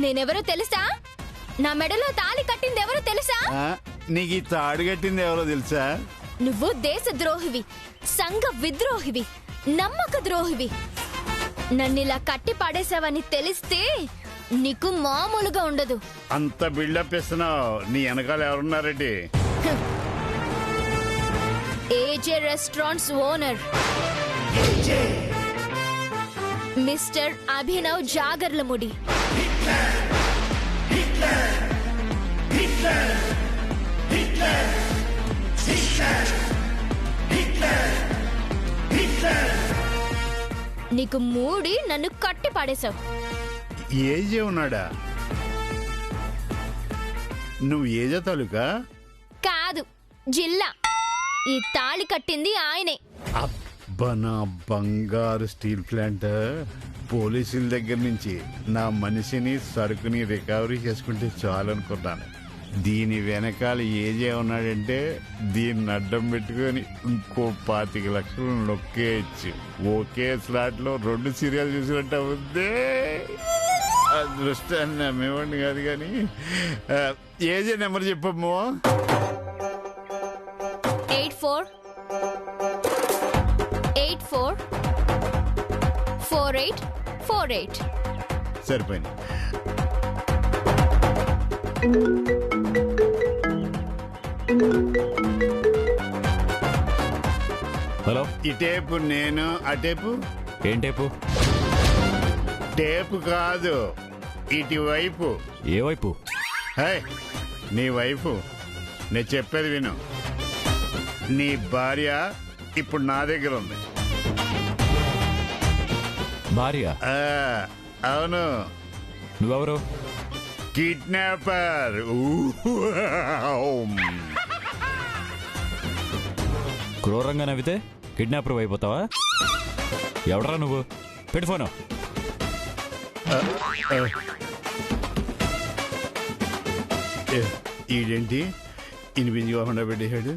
నేనెవరో తెలుసా? నా మెడలో తాళి కట్టింది ఎవరో తెలుసా? నీకు ఈ తాడు కట్టింది ఎవరో తెలుసా? నువ్వు దేశ ద్రోహివి, సంఘ విద్రోహివి, నమ్మక ద్రోహివి. నన్నిలా కట్టి పడేసావని తెలిస్తే నీకు మామూలుగా ఉండదు. అంత బిల్డప్ ఇస్తున్నావు. నీ వెనకాల ఎవరున్నారండి? AJ restaurants owner mister Abhinav Jagarlamudi. నీకు మూడి నన్ను కట్టి పడేశావు. ఏజే ఉన్నాడా? నువ్వు ఏజే తాలూకా? కాదు, జిల్లా. ఈ తాళి కట్టింది ఆయనే. అబ్బా, నా బంగారు స్టీల్ ప్లాంట్. పోలీసుల దగ్గర నుంచి నా మనిషిని సరుకుని రికవరీ చేసుకుంటే చాలు అనుకున్నాను. దీని వెనకాల ఏజే ఉన్నాడంటే దీన్ని అడ్డం పెట్టుకొని ఇంకో 25 లక్షలు నొక్కేయచ్చు. ఒకే స్లాట్ లో 2 సీరియల్ చూసినట్టు అవుద్దే. అదృష్టాన్ని నమ్మేవాడిని కాదు కానీ ఏజే నెంబర్ చెప్పమ్మో. 84844848. సరిపోయింది. హలో, ఈ టేపు నేను, ఆ టేపు ఏం టేపు? టేపు కాదు, ఇటువైపు. ఏ వైపు? హే, నీ వైపు. నేను చెప్పేది విను. నీ భార్య ఇప్పుడు నా దగ్గర ఉంది. భార్య? అవును. నువ్వెవరు? కిడ్నాపర్. క్రూరంగా నవ్వితే కిడ్నాపర్ అయిపోతావా? ఎవడరా నువ్వు? పెట్టు ఫోను. ఈడేంటి ఇనిపించుకోకుండా పెట్టేశాడు?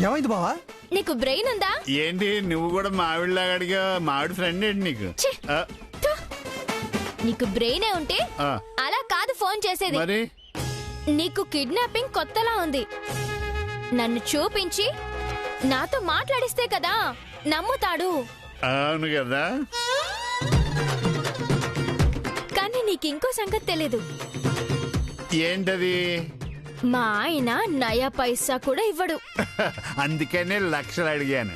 ఏమైంది బావా? నీకు బ్రెయిన్ ఉందా? ఏంటి నువ్వు కూడా మావిడిలాగా అడిగా? మావిడి ఫ్రెండ్ ఏంటి నీకు? నీకు బ్రెయినే ఉంటే అలా కాదు ఫోన్ చేసేది. మరి నీకు కిడ్నాపింగ్ కొత్తలా ఉంది. నన్ను చూపించి నాతో మాట్లాడిస్తే కదా నమ్ముతాడు. అవును కదా. కానీ నీకింకో సంగతి తెలీదు. ఏంటది? మా ఆయన నయా పైసా కూడా ఇవ్వడు. అందుకనే లక్షలు అడిగాను.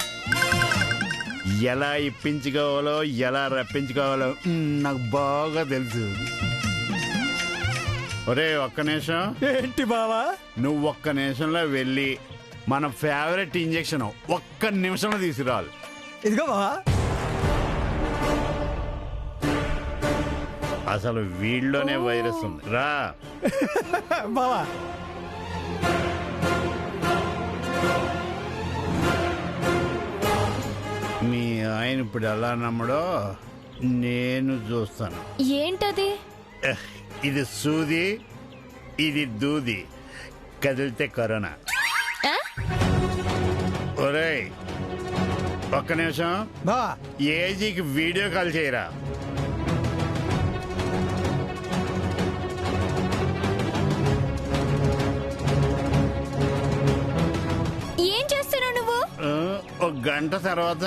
ఎలా ఇప్పించుకోవాలో ఎలా రప్పించుకోవాలో నాకు బాగా తెలుసు. ఒరే, ఒక్క నిమిషం. ఏంటి బావా? నువ్వు ఒక్క నిమిషంలో వెళ్ళి మన ఫేవరెట్ ఇంజెక్షన్ ఒక్క నిమిషంలో తీసుకురావాలి. ఇదిగో బావా. అసలు వీళ్ళలోనే వైరస్ ఉంది. రా బావా. మీ ఆయన ఇప్పుడు ఎలా నమ్మడో నేను చూస్తాను. ఏంటది? ఇది సూది, ఇది దూది. కదిలితే కరోనా. ఒరేయ్, ఒక్క నిమిషం. బావా, ఏజీకి వీడియో కాల్ చేయరా. ఏం చేస్తున్నావు నువ్వు? ఒక గంట తర్వాత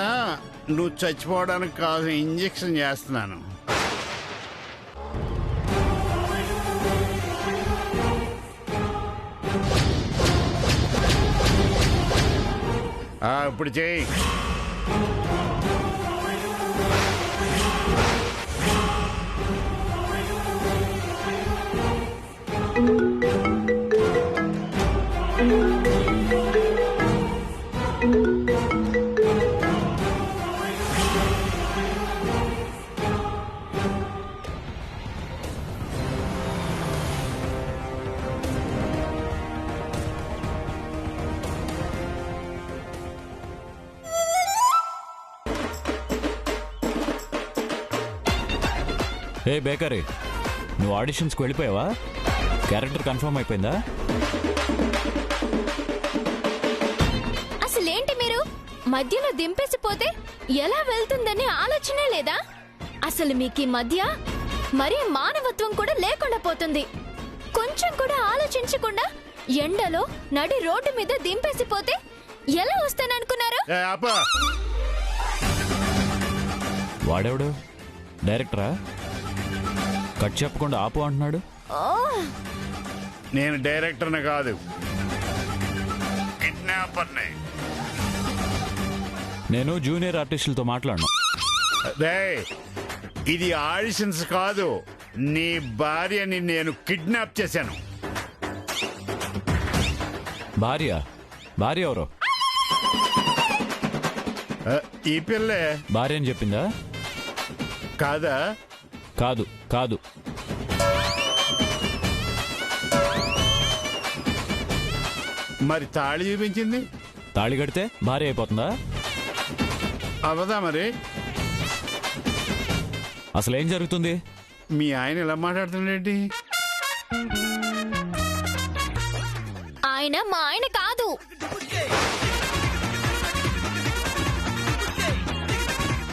నువ్వు చచ్చిపోవడానికి కావాల్సిన ఇంజెక్షన్ చేస్తున్నాను. ఇప్పుడు చెయ్యి. ఏ బేకరీ, నువ్వు ఆడిషన్స్కి వెళ్ళిపోయావా? క్యారెక్టర్ కన్ఫర్మ్ అయిపోయిందా? అసలేంటి మీరు? మధ్యలో దింపేసిపోతే ఎలా వెళ్తుందని ఆలోచనే లేదా? అసలు మీకు ఈ మధ్య మరీ మానవత్వం కూడా లేకుండా పోతుంది. కొంచెం కూడా ఆలోచించకుండా ఎండలో నడి రోడ్డు మీద దింపేసిపోతే ఎలా వస్తాననుకున్నారు? ఏ, ఆపా. వాడెవడు డైరెక్టరా? కట్ చెప్పకుండా ఆపు అంటున్నాడు. ఓ, నేను డైరెక్టర్ని కాదు, కిడ్నాపర్ని. నేను జూనియర్ ఆర్టిస్టులతో మాట్లాడను. రేయ్, ఇది ఆడిషన్స్ కాదు. నీ భార్యని నేను కిడ్నాప్ చేశాను. భార్య భార్య ఎవరో? ఈ పిల్లే భార్య అని చెప్పిందా? కాదా? కాదు కాదు. మరి తాళి చూపించింది. తాళి కడితే భార్య అయిపోతుందా? అవదా మరి? అసలు ఏం జరుగుతుంది? మీ ఆయన ఇలా మాట్లాడుతున్నాడేంటి? ఆయన మా ఆయన కాదు.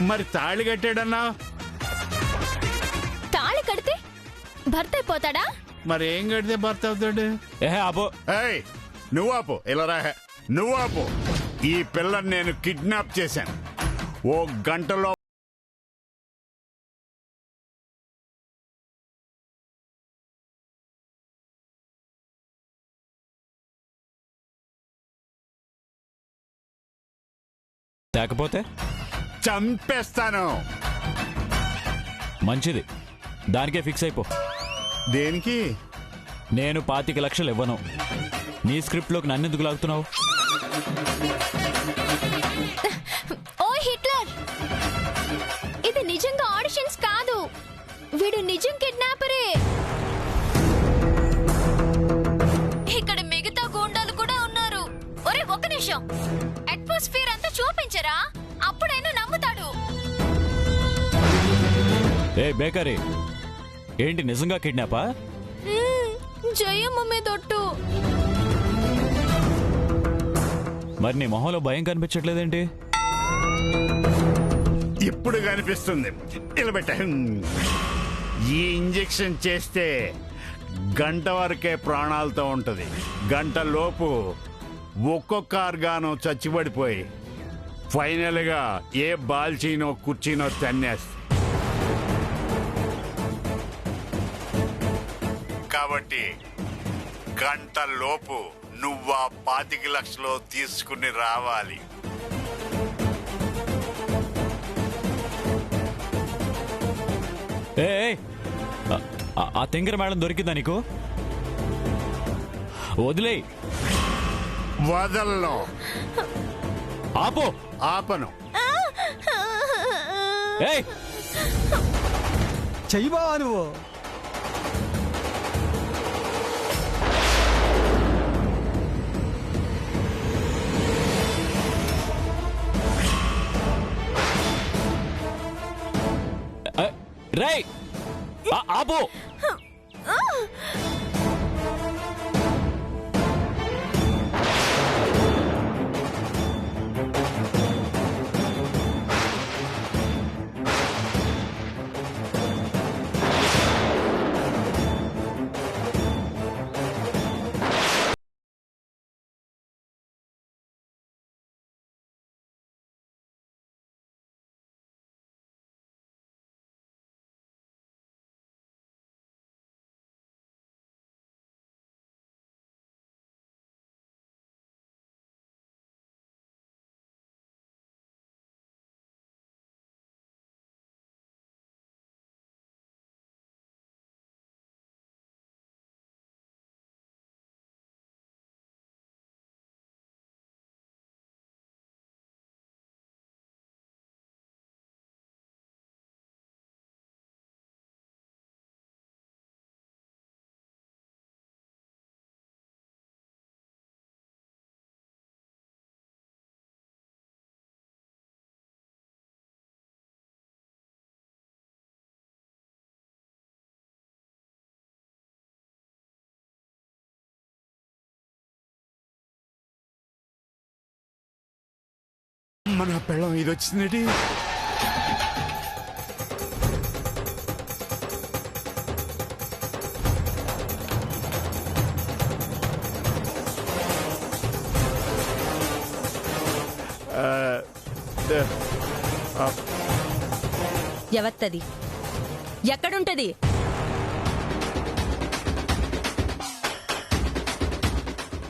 మరి తాళి కట్టాడన్నా? తాళి కడితే భర్త అయిపోతాడా? మరి ఏం కడితే భర్త అవుతాడు? ఏహే అబో. ఏయ్, నువ్వు ఆపు. ఇలా రా. నువ్వు ఆపు. ఈ పిల్లని నేను కిడ్నాప్ చేశాను. ఓ గంటలో తేకపోతే చంపేస్తాను. మంచిది, దానికే ఫిక్స్ అయిపో. దేనికి? నేను 25 లక్షలు ఇవ్వను. నీ స్క్రిప్ట్లోకి నన్నెందుకు లాగుతున్నావు? ఓ హిట్లర్, ఇది నిజంగా ఆడిషన్స్ కాదు. వీడు నిజం కిడ్నాపరే. ఇక్కడ మిగతా గూండాలు కూడా ఉన్నారు. ఒరే ఒక్క నిమిషం, అట్మాస్ఫియర్ అంతా చూపించరా, అప్పుడైనా నమ్ముతాడు. ఏ బేకరీ, ఏంటి నిజంగా కిడ్నాపా? జయమ్మ మీదొట్టు. మరి నీ మొహంలో భయం కనిపించట్లేదేంటి? ఇప్పుడు కనిపిస్తుంది. నిలబెట్ట. ఈ ఇంజెక్షన్ చేస్తే గంట వరకే ప్రాణాలతో ఉంటది. గంట లోపు ఒక్కొక్క ఆర్గానం చచ్చిపడిపోయి ఫైనల్ గా ఏ బాల్చీనో కుర్చీనో తన్నేస్తుంది. కాబట్టి గంట లోపు నువ్వు ఆ 25 లక్షలు తీసుకుని రావాలి. ఏ ఆ తింగర మేడం దొరికిందా నీకు? వదిలే. వదలను. ఆపో. ఆపను. ఏయ్ చెయ్యి బావా నువ్వు. రేయ్ ఆపో. మన పెళ్ళం ఇది వచ్చిందేటి? ఎవత్తది? ఎక్కడుంటది?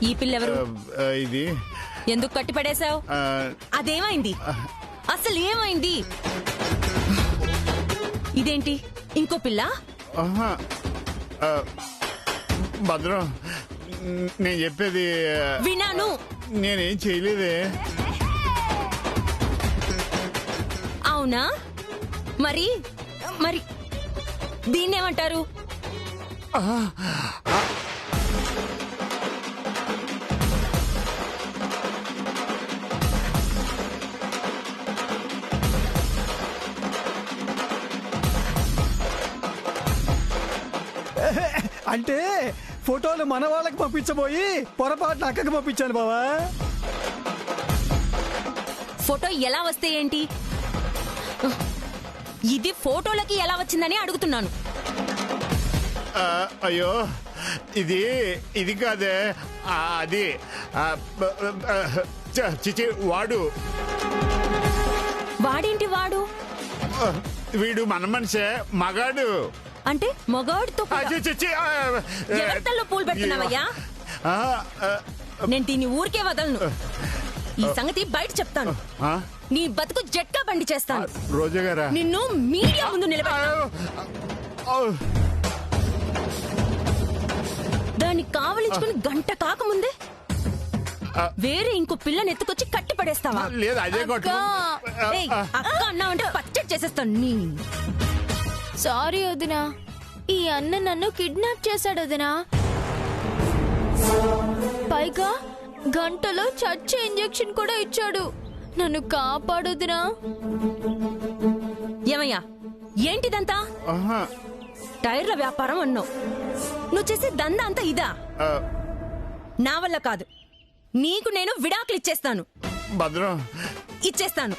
ఈ పిల్లెవరు? ఇది ఎందుకు కట్టిపడేశావు? అదేమైంది? అసలు ఏమైంది? ఇదేంటి ఇంకో పిల్ల? ఆహా, భద్రం, నేను చెప్పేది వినాను. నేనేం చేయలేదే. అవునా? మరి మరి దీన్నేమంటారు? అంటే ఫోటోలు మన వాళ్ళకి పంపించబోయి పొరపాటున అక్కకి పంపించాను బావా. ఫోటో ఎలా వస్తే ఏంటి? ఇది ఫోటోలకి ఎలా వచ్చిందని అడుగుతున్నాను. అయ్యో, ఇది ఇది కాదే, అది చిచి వాడు. వాడేంటి వాడు? వీడు మన మనిషే, మగాడు. అంటే మగాడితో చిచి ఎవరితల్లో పూలు పెడుతున్నావయ్యా? నేను దీన్ని ఊరికే వదలను. ఈ సంగతి బయట చెప్తాను. నీ బతుకు జట్కా బండి చేస్తాను. రోజా గారా, నిన్ను మీడియా ముందు నిలబెడతాను. దాన్ని కావలించుకుని గంట కాకముందే వేరే ఇంకో పిల్లని ఎత్తుకొచ్చి కట్టి పడేస్తావా? లేదు, అదే కొట్టు. ఏయ్, అక్క అన్నావంటే పచ్చడి చేసేస్తాను. నీ సారీ వదినా, ఈ అన్న నన్ను కిడ్నాప్ చేశాడు వదినా. పైగా గంటలో చచ్చే ఇంజెక్షన్ కూడా ఇచ్చాడు. నన్ను కాపాడుదినా. ఏమయ్యా, ఏంటిదంతా? ఆహా, టైర్ల వ్యాపారం అన్నావు. నువ్వు చేసే దందా అంతా ఇదా? నా వల్ల కాదు. నీకు నేను విడాకులు ఇచ్చేస్తాను. భద్రం, ఇచ్చేస్తాను.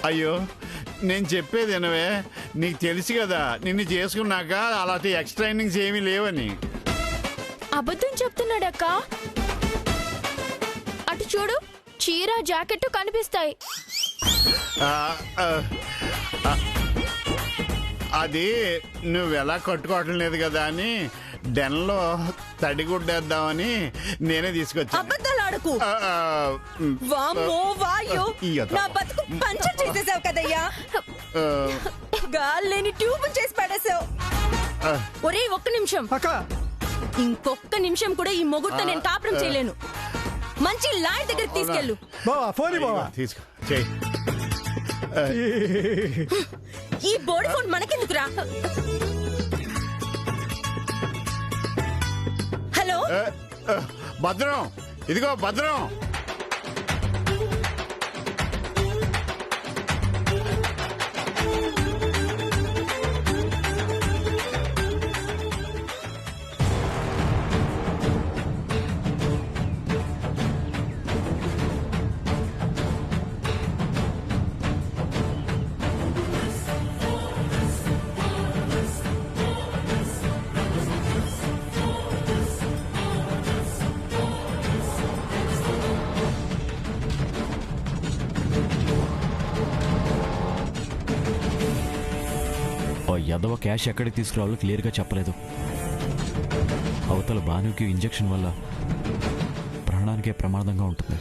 అయ్యో, నేను చెప్పేది వినవే. నీకు తెలుసు కదా, నిన్ను చేసుకున్నాక అలాంటి ఎక్స్ట్రా ఇన్నింగ్స్ ఏమీ లేవని. అబద్ధం చెప్తున్నాడక్క. అటు చూడు, చీర జాకెట్ కనిపిస్తాయి. అది నువ్వెలా కట్టుకోవటం లేదు కదా అని డెన్లో తడిగుడ్డేద్దామని నేనే తీసుకొచ్చా. అబద్ధాలు ఆడకు. వామ్మో వాయో, నా బతుకు పంచర్ చేసేసావు కదయ్యా. గాల్లేని ట్యూబ్ చేసి పడేసావు. ఒరే, ఒక్క నిమిషం. అక్క, ఇంకొక్క నిమిషం కూడా ఈ మొగుడుతో నేను కాపురం చేయలేను. మంచి లాయర్ దగ్గరికి తీసుకెళ్ళు. బావా ఫోన్ బావా. తీసుకో, చెయ్యి. ఈ బోర్డు ఫోన్ మనకెందుకురా? హలో, భద్రం, ఇదిగో భద్రం. యదవ క్యాష్ ఎక్కడికి తీసుకురావాలో క్లియర్గా చెప్పలేదు. అవతల భానుకి ఇంజెక్షన్ వల్ల ప్రాణానికే ప్రమాదంగా ఉంటుంది.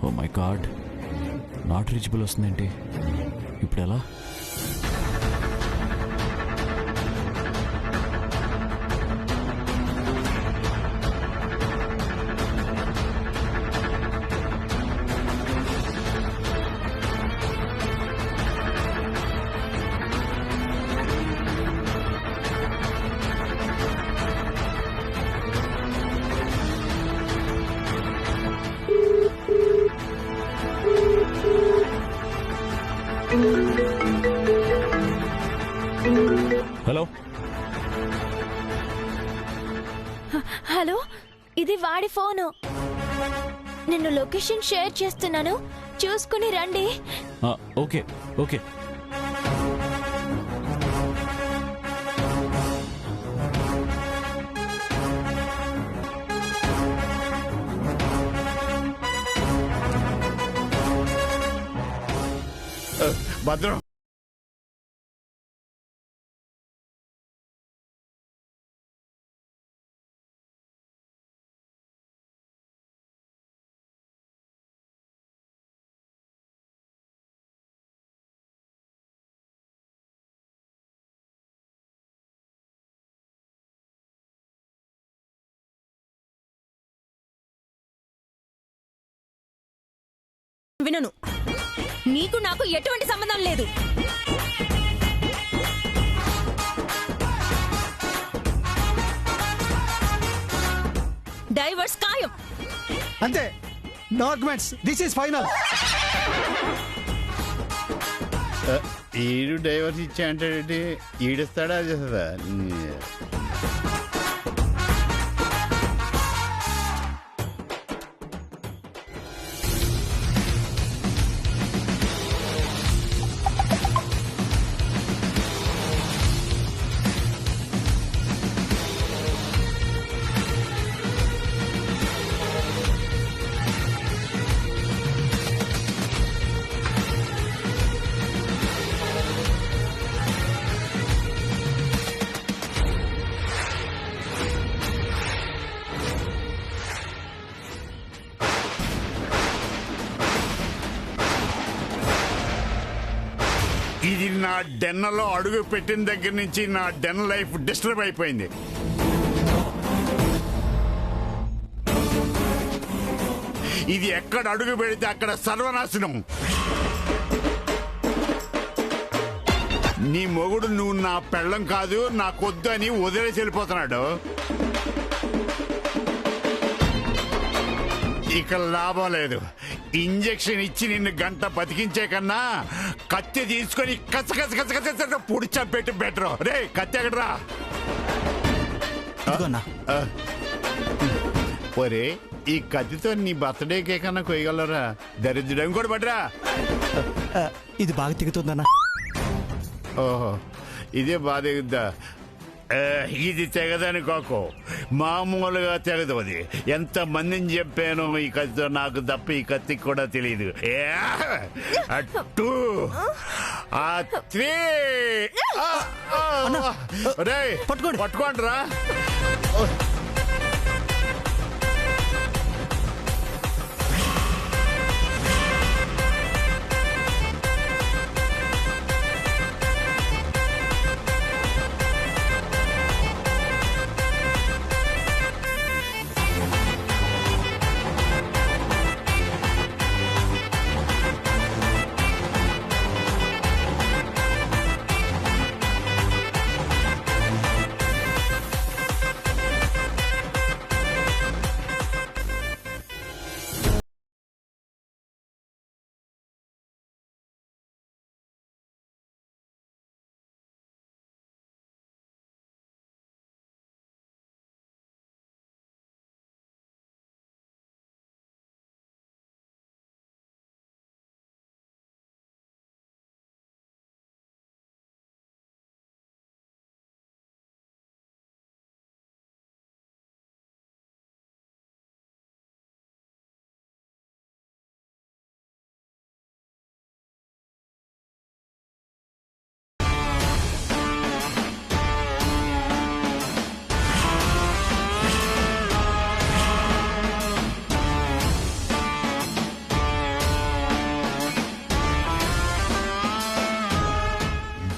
Oh my god, not reachable వస్తుందేంటి ఇప్పుడు? ఎలా? హలో, ఇది వాడి ఫోను. నేను లొకేషన్ షేర్ చేస్తున్నాను, చూసుకుని రండి. Okay okay. భద్రం, వినను. నీకు నాకు ఎటువంటి సంబంధం లేదు. డైవర్స్ ఖాయం. అంతే, no arguments, this is final. ఈడు డైవర్స్ ఇచ్చా అంటే ఈడిస్తాడా చేస్తుందా? ఇది నా డెన్నలో అడుగు పెట్టిన దగ్గర నుంచి నా డెన్ లైఫ్ డిస్టర్బ్ అయిపోయింది. ఇది ఎక్కడ అడుగు పెడితే అక్కడ సర్వనాశనం. నీ మొగుడు నువ్వు నా పెళ్ళం కాదు, నాకొద్దు అని వదిలేసి వెళ్ళిపోతున్నాడు. ఇక లాభం లేదు. ఇంజెక్షన్ ఇచ్చి నిన్ను గంట బతికించే కన్నా కత్తి తీసుకొని కస పొడి చంపెట్టు బెటర్. రే కత్తి ఎక్కడరా? ఒరే, ఈ కత్తితో నీ బర్త్డే కేక్ అన్నా కొయ్యగలరా? దరిద్రుడు కూడా పడరా. ఇది బాగా తెగుతుందన్నా. ఓహో, ఇదే బాధ దిగుద్దా? ఇది తెగదని కాకు, మామూలుగా తెగదు. అది ఎంత మందిని చెప్పాను ఈ కత్తితో, నాకు తప్ప ఈ కత్తికి కూడా తెలియదు. అట్టు పట్టుకోండి రా.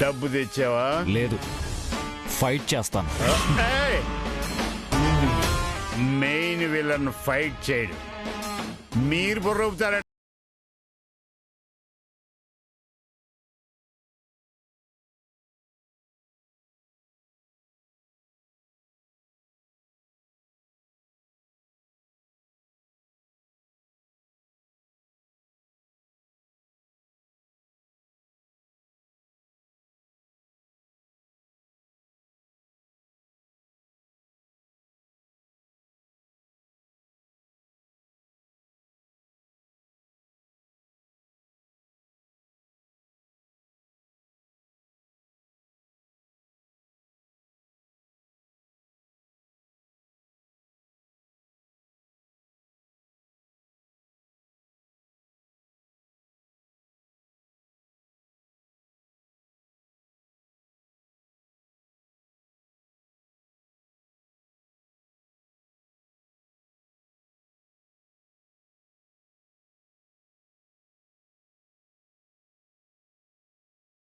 డబ్బు తెచ్చావా? లేదు, ఫైట్ చేస్తాను. మెయిన్ విలన్ ఫైట్ చేయడు, మీరు బుర్రవుతారా?